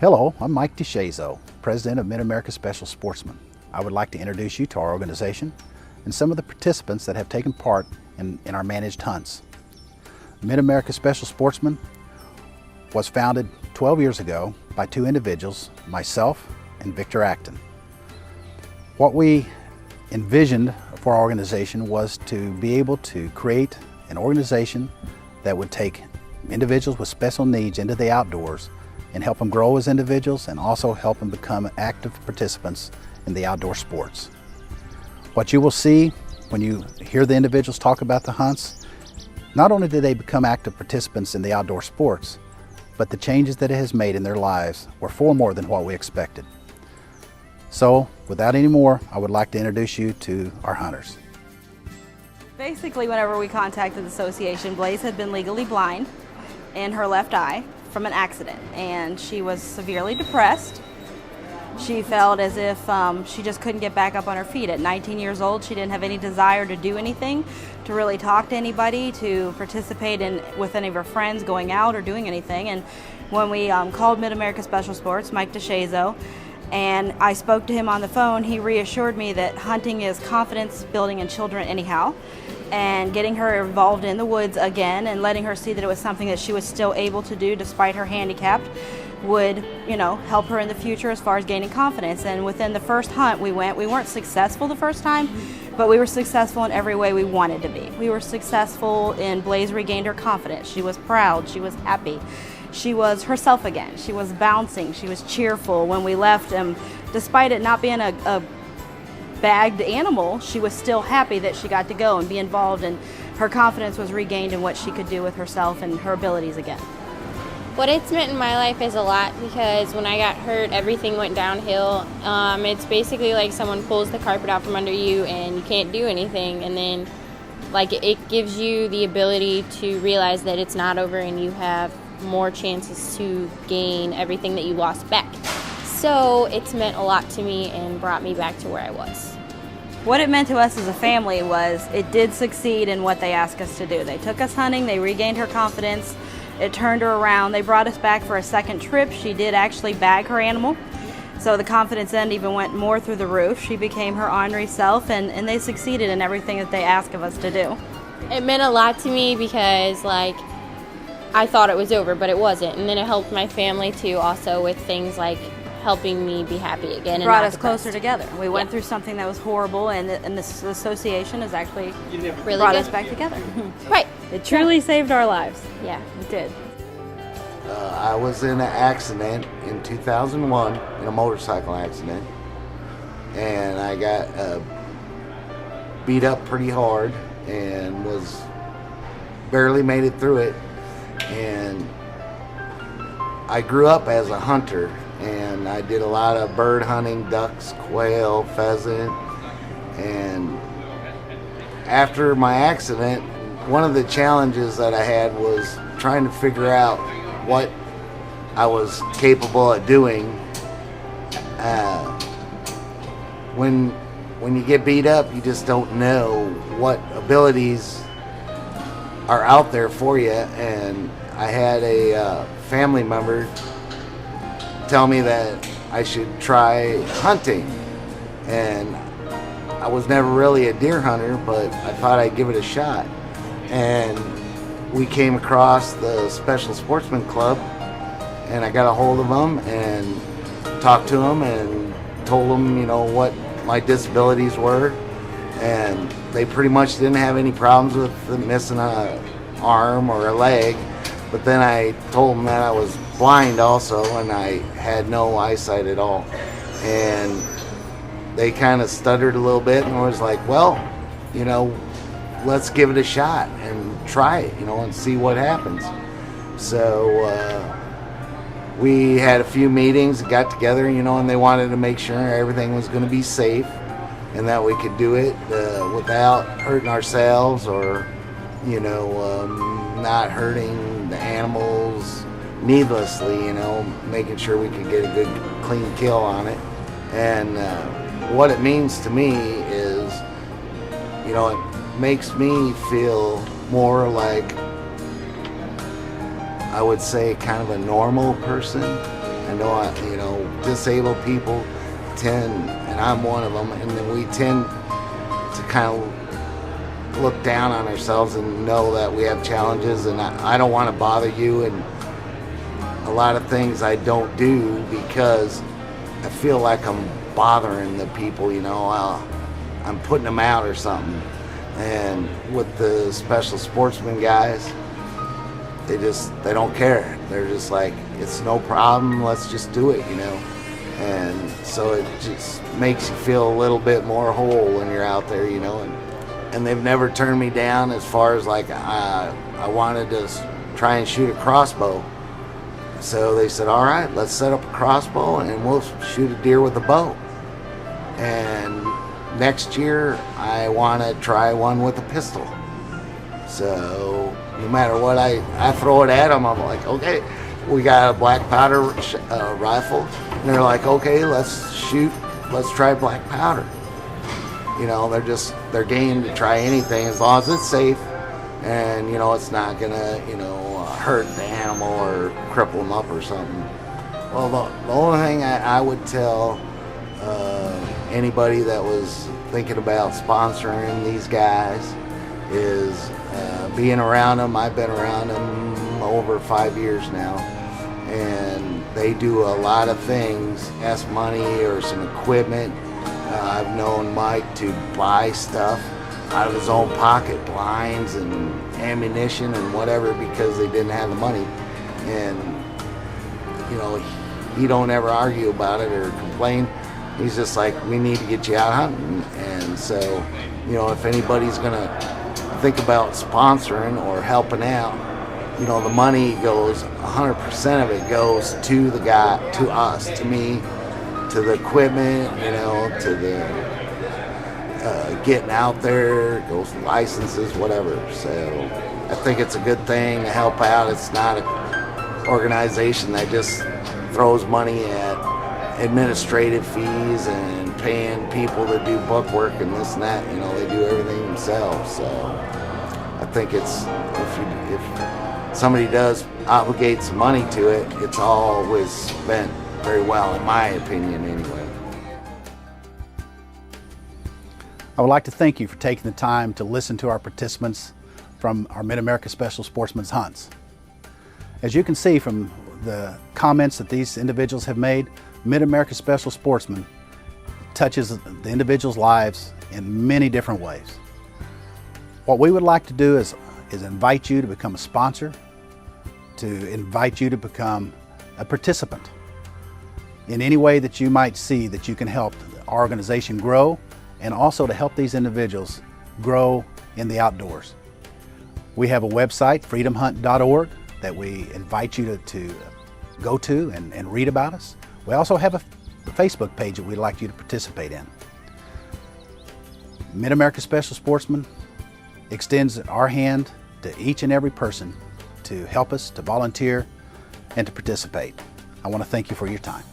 Hello, I'm Mike DeShazo, President of Mid-America Special Sportsman. I would like to introduce you to our organization and some of the participants that have taken part in our managed hunts. Mid-America Special Sportsman was founded 12 years ago by two individuals, myself and Victor Acton. What we envisioned for our organization was to be able to create an organization that would take individuals with special needs into the outdoors and help them grow as individuals and also help them become active participants in the outdoor sports. What you will see when you hear the individuals talk about the hunts, not only do they become active participants in the outdoor sports, but the changes that it has made in their lives were far more than what we expected. So, without any more, I would like to introduce you to our hunters. Basically, whenever we contacted the association, Blaze had been legally blind in her left eye from an accident, and she was severely depressed. She felt as if she just couldn't get back up on her feet. At 19 years old, she didn't have any desire to do anything, to really talk to anybody, to participate with any of her friends going out or doing anything. And when we called Mid-America Special Sports, Mike DeShazo, and I spoke to him on the phone, he reassured me that hunting is confidence building in children anyhow, and getting her involved in the woods again and letting her see that it was something that she was still able to do despite her handicap would, help her in the future as far as gaining confidence. And within the first hunt we weren't successful the first time, but we were successful in every way we wanted to be. We were successful in Blaze regained her confidence. She was proud, she was happy. She was herself again. She was bouncing, she was cheerful. When we left, despite it not being a bagged animal, she was still happy that she got to go and be involved, and her confidence was regained in what she could do with herself and her abilities again. What it's meant in my life is a lot, because when I got hurt, everything went downhill. It's basically like someone pulls the carpet out from under you and you can't do anything, and then it gives you the ability to realize that it's not over and you have more chances to gain everything that you lost back. So it's meant a lot to me and brought me back to where I was. What it meant to us as a family was it did succeed in what they asked us to do. They took us hunting, they regained her confidence, it turned her around. They brought us back for a second trip. She did actually bag her animal, so the confidence then even went more through the roof. She became her ornery self, and they succeeded in everything that they asked of us to do. It meant a lot to me because I thought it was over, but it wasn't. And then it helped my family too, also with things like helping me be happy again. It brought us closer together. We went through something that was horrible, and this association has actually really brought us back together. Right. It truly saved our lives. Yeah, it did. I was in an accident in 2001, in a motorcycle accident, and I got beat up pretty hard and barely made it through it. And I grew up as a hunter, and I did a lot of bird hunting, ducks, quail, pheasant. And after my accident, one of the challenges that I had was trying to figure out what I was capable of doing. When you get beat up, you just don't know what abilities are out there for you. And I had a family member tell me that I should try hunting, and I was never really a deer hunter, but I thought I'd give it a shot. And we came across the Special Sportsman Club, and I got a hold of them and talked to them and told them, what my disabilities were, and they pretty much didn't have any problems with missing an arm or a leg. But then I told them that I was blind also, and I had no eyesight at all. And they kind of stuttered a little bit and was like, well, let's give it a shot and try it, and see what happens. So we had a few meetings, got together, and they wanted to make sure everything was going to be safe and that we could do it without hurting ourselves or, not hurting the animals needlessly, making sure we could get a good, clean kill on it. And what it means to me is, it makes me feel more like, I would say, kind of a normal person. I know, disabled people tend, and I'm one of them, and then we tend to kind of look down on ourselves and know that we have challenges, and I don't want to bother you, and a lot of things I don't do because I feel like I'm bothering the people, I'm putting them out or something. And with the special sportsman guys, they don't care. They're just like, it's no problem, let's just do it, And so it just makes you feel a little bit more whole when you're out there, and they've never turned me down as far as like I wanted to try and shoot a crossbow. So they said, all right, let's set up a crossbow and we'll shoot a deer with a bow. And next year I want to try one with a pistol. So no matter what I throw it at them, I'm like, okay, we got a black powder rifle. And they're like, okay, let's try black powder. They're game to try anything as long as it's safe and, it's not gonna, hurt the animal or cripple them up or something. Well, the only thing I would tell anybody that was thinking about sponsoring these guys is being around them. I've been around them over 5 years now, and they do a lot of things, ask money or some equipment. I've known Mike to buy stuff out of his own pocket, blinds and ammunition and whatever, because they didn't have the money. And he don't ever argue about it or complain. He's just like, we need to get you out hunting. And so, if anybody's gonna think about sponsoring or helping out, the money goes, 100% of it goes to the guy, to us, to me, to the equipment, to the getting out there, goes to licenses, whatever. So I think it's a good thing to help out. It's not an organization that just throws money at administrative fees and paying people to do book work and this and that. They do everything themselves. So I think it's, if somebody does obligate some money to it, it's always spent very well, in my opinion anyway. I would like to thank you for taking the time to listen to our participants from our Mid-America Special Sportsman's hunts. As you can see from the comments that these individuals have made, Mid-America Special Sportsman touches the individuals' lives in many different ways. What we would like to do is invite you to become a sponsor, to invite you to become a participant in any way that you might see that you can help our organization grow, and also to help these individuals grow in the outdoors. We have a website, freedomhunt.org, that we invite you to go to and read about us. We also have a Facebook page that we'd like you to participate in. Mid-America Special Sportsman extends our hand to each and every person to help us, to volunteer, and to participate. I want to thank you for your time.